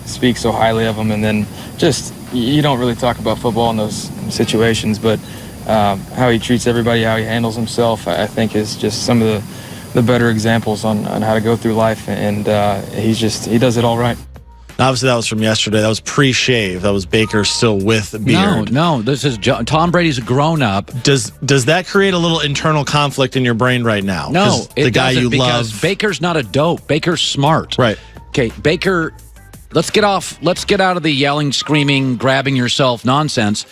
speak so highly of him, and then just you don't really talk about football in those situations, but how he treats everybody, how he handles himself, I think is just some of the better examples on how to go through life, and he does it all right. Obviously, that was from yesterday. That was pre-shave. That was Baker still with beard. No. This is Tom Brady's a grown-up. Does that create a little internal conflict in your brain right now? No, the guy you because love. Baker's not a dope. Baker's smart. Right. Okay, Baker. Let's get out of the yelling, screaming, grabbing yourself nonsense.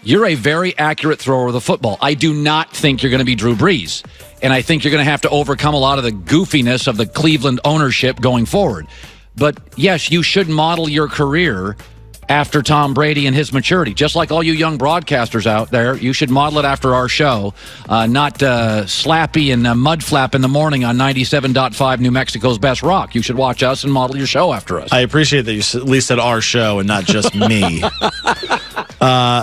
You're a very accurate thrower of the football. I do not think you're going to be Drew Brees. And I think you're going to have to overcome a lot of the goofiness of the Cleveland ownership going forward. But yes, you should model your career after Tom Brady and his maturity. Just like all you young broadcasters out there, you should model it after our show, not Slappy and Mud Flap in the morning on 97.5 New Mexico's Best Rock. You should watch us and model your show after us. I appreciate that you at least said our show and not just me.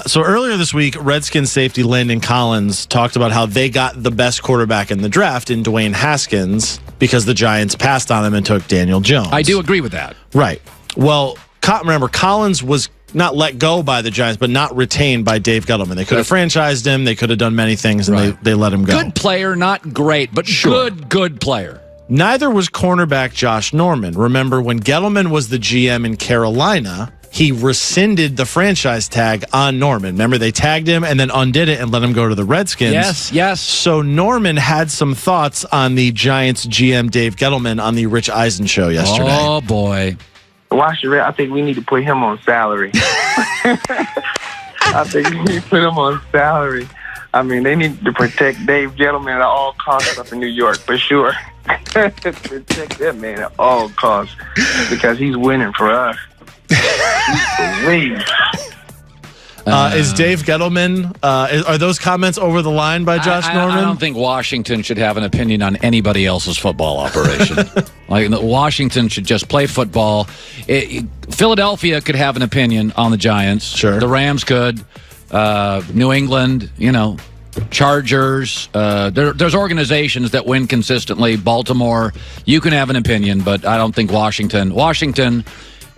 So earlier this week, Redskins safety Landon Collins talked about how they got the best quarterback in the draft in Dwayne Haskins because the Giants passed on him and took Daniel Jones. I do agree with that. Right. Well, remember, Collins was not let go by the Giants, but not retained by Dave Gettleman. They could have franchised him. They could have done many things, and they let him go. Good player, not great, but good player. Neither was cornerback Josh Norman. Remember, when Gettleman was the GM in Carolina, he rescinded the franchise tag on Norman. Remember, they tagged him and then undid it and let him go to the Redskins. Yes. So Norman had some thoughts on the Giants GM Dave Gettleman on the Rich Eisen show yesterday. Oh, boy. I think we need to put him on salary. I think we need to put him on salary. I mean, they need to protect Dave Gettleman at all costs up in New York, for sure. Protect that man at all costs because he's winning for us. Is Dave Gettleman, are those comments over the line by Josh Norman? I don't think Washington should have an opinion on anybody else's football operation. Washington should just play football. Philadelphia could have an opinion on the Giants. Sure. The Rams could. New England, Chargers. There's organizations that win consistently. Baltimore, you can have an opinion, but I don't think Washington,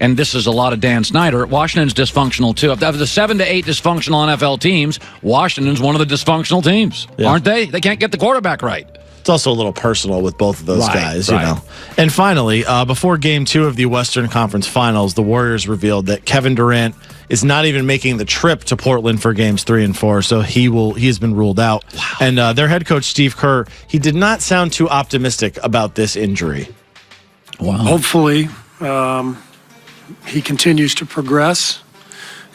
and this is a lot of Dan Snyder, Washington's dysfunctional too. Of the 7 to 8 dysfunctional NFL teams, Washington's one of the dysfunctional teams, aren't they? They can't get the quarterback right. It's also a little personal with both of those guys, right. you know. And finally, before Game 2 of the Western Conference Finals, the Warriors revealed that Kevin Durant is not even making the trip to Portland for Games 3 and 4, so he has been ruled out. Wow. And their head coach, Steve Kerr, he did not sound too optimistic about this injury. Wow. Hopefully, he continues to progress,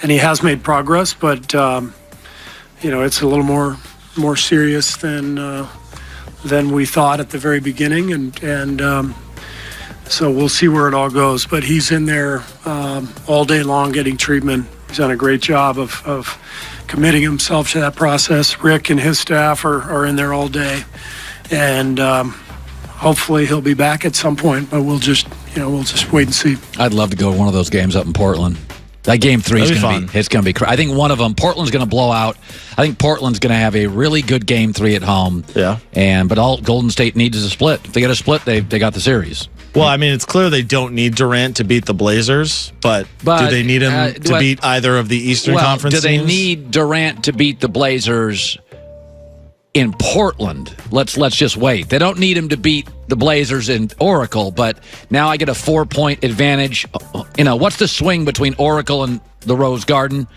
and he has made progress, but it's a little more serious than we thought at the very beginning, and so we'll see where it all goes. But he's in there all day long getting treatment. He's done a great job of committing himself to that process. Rick and his staff are in there all day, and hopefully he'll be back at some point. But we'll just wait and see. I'd love to go to one of those games up in Portland. That Game 3 is going to be I think one of them, Portland's going to blow out. I think Portland's going to have a really good Game 3 at home. Yeah. But all Golden State needs is a split. If they get a split, they got the series. Well, I mean, it's clear they don't need Durant to beat the Blazers, but do they need him to beat either of the Eastern Conference teams? Do they need Durant to beat the Blazers in Portland? Let's just wait. They don't need him to beat the Blazers in Oracle, but now I get a 4-point advantage. What's the swing between Oracle and the Rose Garden?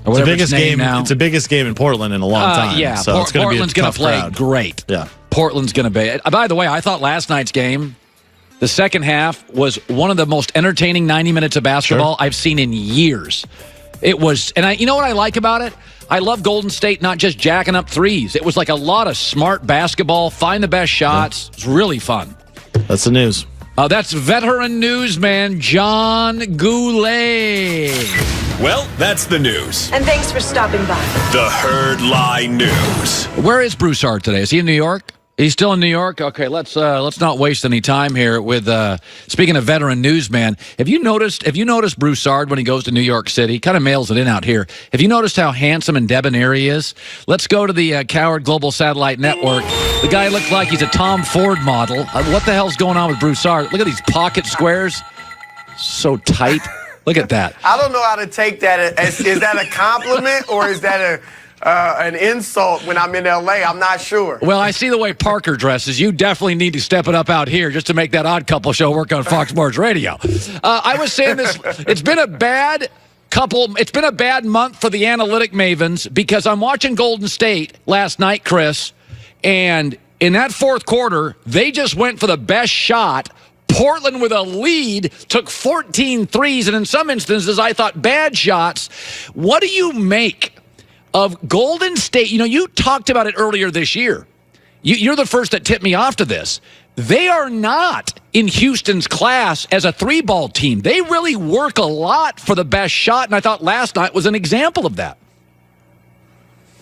It's the biggest game now. It's the biggest game in Portland in a long time. Yeah, so Portland's going to play crowd. Great. Yeah, Portland's going to be. By the way, I thought last night's game, the second half, was one of the most entertaining 90 minutes of basketball I've seen in years. It was, and you know what I like about it? I love Golden State not just jacking up threes. It was like a lot of smart basketball, find the best shots. It's really fun. That's the news. That's veteran newsman John Goulet. Well, that's the news. And thanks for stopping by. The Herd Lie News. Where is Broussard today? Is he in New York? He's still in New York? Okay, let's not waste any time here with speaking of veteran newsman. Have you noticed Broussard when he goes to New York City? Kind of mails it in out here. Have you noticed how handsome and debonair he is? Let's go to the Coward Global Satellite Network. The guy looks like he's a Tom Ford model. What the hell's going on with Broussard? Look at these pocket squares. So tight. Look at that. I don't know how to take that. Is that a compliment or is that an insult when I'm in L.A.? I'm not sure. Well, I see the way Parker dresses. You definitely need to step it up out here just to make that Odd Couple show work on Fox Sports Radio. I was saying this. It's been a bad month for the analytic mavens because I'm watching Golden State last night, Chris, and in that fourth quarter, they just went for the best shot. Portland with a lead took 14 threes, and in some instances, I thought bad shots. What do you make of Golden State? You know, you talked about it earlier this year. You're the first that tipped me off to this. They are not in Houston's class as a three-ball team. They really work a lot for the best shot, and I thought last night was an example of that.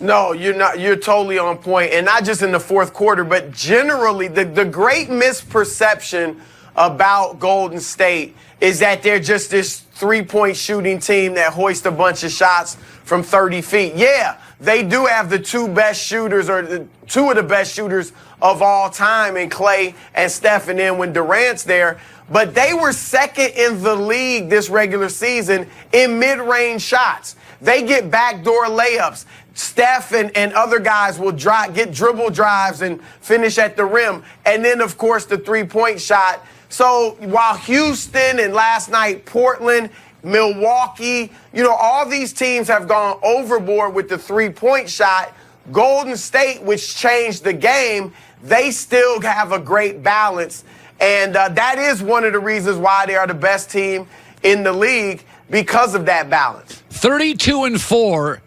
No, you're not. You're totally on point, and not just in the fourth quarter, but generally the great misperception about Golden State is that they're just this three-point shooting team that hoists a bunch of shots from 30 feet. Yeah, they do have the two best shooters, or two of the best shooters of all time in Clay and Steph, and then when Durant's there. But they were second in the league this regular season in mid-range shots. They get backdoor layups. Steph and other guys will get dribble drives and finish at the rim. And then, of course, the three-point shot. So while Houston and last night Portland, Milwaukee, all these teams have gone overboard with the three-point shot, Golden State, which changed the game, they still have a great balance. And that is one of the reasons why they are the best team in the league, because of that balance. 32-4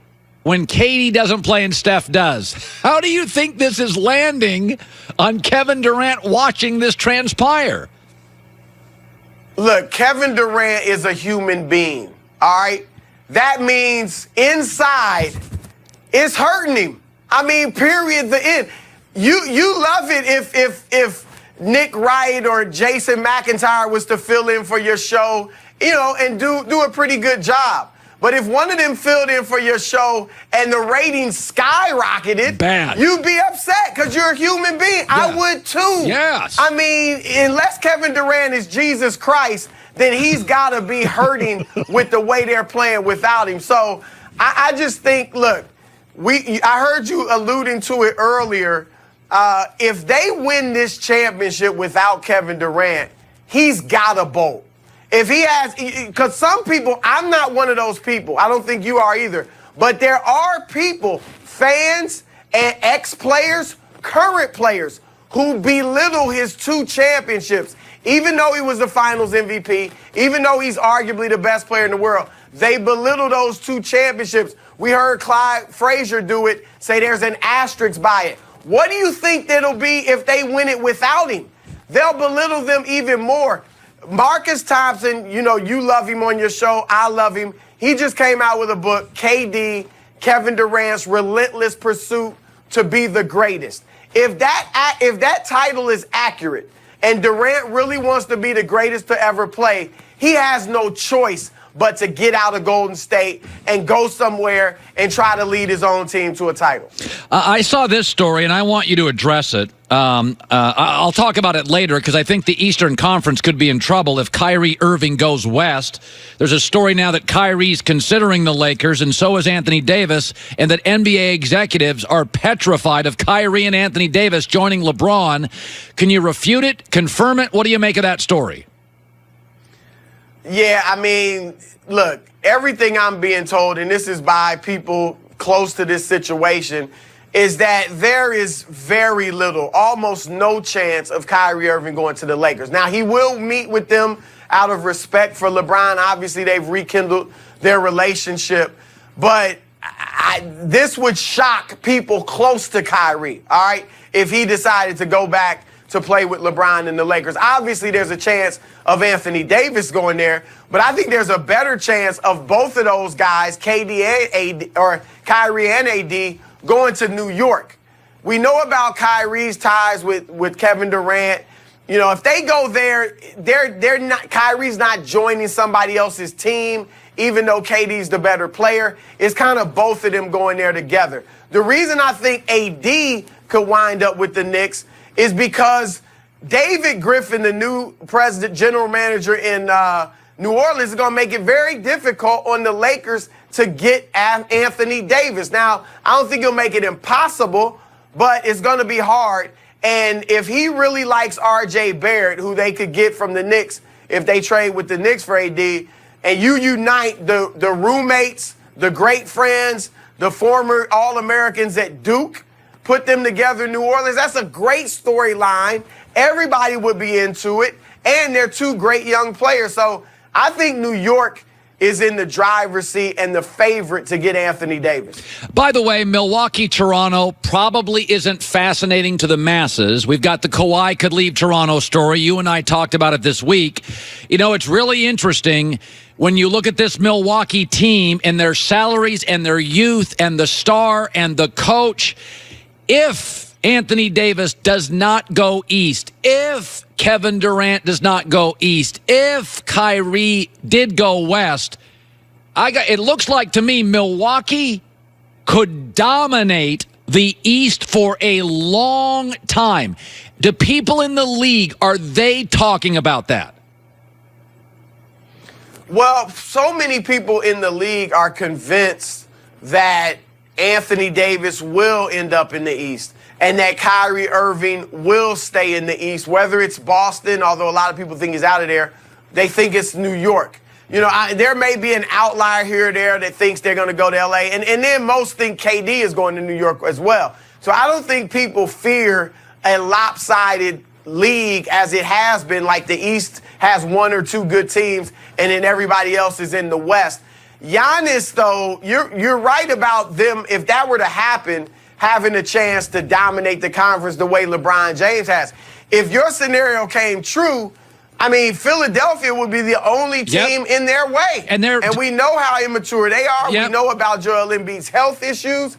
when Katie doesn't play and Steph does. How do you think this is landing on Kevin Durant watching this transpire? Look, Kevin Durant is a human being, all right? That means inside it's hurting him. I mean, period, the end. You love it if Nick Wright or Jason McIntyre was to fill in for your show, and do a pretty good job. But if one of them filled in for your show and the ratings skyrocketed, bad, you'd be upset because you're a human being. Yeah. I would too. Yes. I mean, unless Kevin Durant is Jesus Christ, then he's got to be hurting with the way they're playing without him. So I just think, look, I heard you alluding to it earlier. If they win this championship without Kevin Durant, he's got to bolt. If he has, because some people, I'm not one of those people. I don't think you are either. But there are people, fans and ex-players, current players, who belittle his 2 championships. Even though he was the finals MVP, even though he's arguably the best player in the world, they belittle those 2 championships. We heard Clyde Frazier do it, say there's an asterisk by it. What do you think that'll be if they win it without him? They'll belittle them even more. Marcus Thompson, you love him on your show. I love him. He just came out with a book, KD, Kevin Durant's Relentless Pursuit to be the Greatest. If that title is accurate and Durant really wants to be the greatest to ever play, he has no choice but to get out of Golden State and go somewhere and try to lead his own team to a title. I saw this story, and I want you to address it. I'll talk about it later because I think the Eastern Conference could be in trouble if Kyrie Irving goes west. There's a story now that Kyrie's considering the Lakers, and so is Anthony Davis, and that NBA executives are petrified of Kyrie and Anthony Davis joining LeBron. Can you refute it, confirm it? What do you make of that story? Yeah, I mean, look, everything I'm being told, and this is by people close to this situation, is that there is very little, almost no chance of Kyrie Irving going to the Lakers. Now, he will meet with them out of respect for LeBron. Obviously, they've rekindled their relationship. But this would shock people close to Kyrie, all right, if he decided to go back to play with LeBron and the Lakers. Obviously, there's a chance of Anthony Davis going there, but I think there's a better chance of both of those guys, KD and AD, or Kyrie and AD, going to New York. We know about Kyrie's ties with Kevin Durant. If they go there, they're not. Kyrie's not joining somebody else's team, even though KD's the better player. It's kind of both of them going there together. The reason I think AD could wind up with the Knicks is because David Griffin, the new general manager in New Orleans is going to make it very difficult on the Lakers to get Anthony Davis. Now, I don't think he'll make it impossible, but it's going to be hard. And if he really likes R.J. Barrett, who they could get from the Knicks if they trade with the Knicks for AD, and you unite the roommates, the great friends, the former All-Americans at Duke, put them together in New Orleans, that's a great storyline. Everybody would be into it, and they're two great young players. So I think New York is in the driver's seat and the favorite to get Anthony Davis. By the way, Milwaukee-Toronto probably isn't fascinating to the masses. We've got the Kawhi could leave Toronto story. You and I talked about it this week. You know, it's really interesting when you look at this Milwaukee team and their salaries and their youth and the star and the coach. If Anthony Davis does not go east, if Kevin Durant does not go east, if Kyrie did go west, it looks like to me Milwaukee could dominate the East for a long time. Do people in the league, are they talking about that? Well, so many people in the league are convinced that Anthony Davis will end up in the East and that Kyrie Irving will stay in the East, whether it's Boston, although a lot of people think he's out of there, they think it's New York. You know, there may be an outlier here or there that thinks they're going to go to L.A., and then most think KD is going to New York as well. So I don't think people fear a lopsided league as it has been, like the East has one or two good teams and then everybody else is in the West. Giannis, though, you're right about them, if that were to happen, having a chance to dominate the conference the way LeBron James has. If your scenario came true, I mean, Philadelphia would be the only team in their way. And we know how immature they are. We know about Joel Embiid's health issues.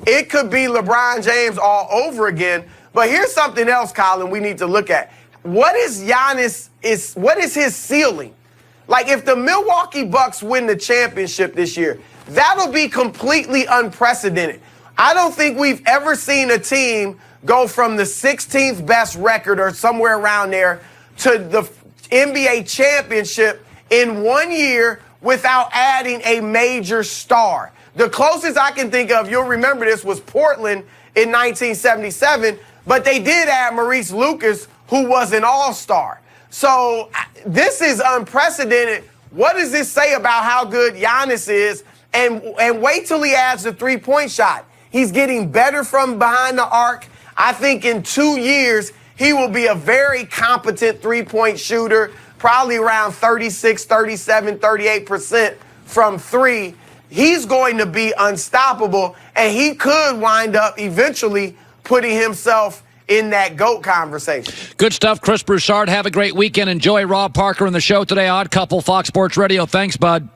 It could be LeBron James all over again. But here's something else, Colin, we need to look at. What is his ceiling? Like, if the Milwaukee Bucks win the championship this year, that'll be completely unprecedented. I don't think we've ever seen a team go from the 16th best record or somewhere around there to the NBA championship in 1 year without adding a major star. The closest I can think of, you'll remember this, was Portland in 1977, but they did add Maurice Lucas, who was an all-star. So this is unprecedented. What does this say about how good Giannis is? And wait till he adds the three-point shot. He's getting better from behind the arc. I think in 2 years, he will be a very competent three-point shooter, probably around 36, 37, 38% from three. He's going to be unstoppable, and he could wind up eventually putting himself in that GOAT conversation. Good stuff, Chris Broussard. Have a great weekend. Enjoy Rob Parker on the show today. Odd Couple, Fox Sports Radio. Thanks, bud.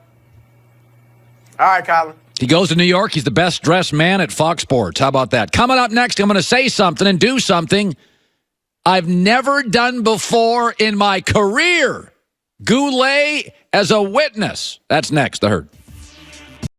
All right, Colin. He goes to New York. He's the best-dressed man at Fox Sports. How about that? Coming up next, I'm going to say something and do something I've never done before in my career. Goulet as a witness. That's next, The Herd.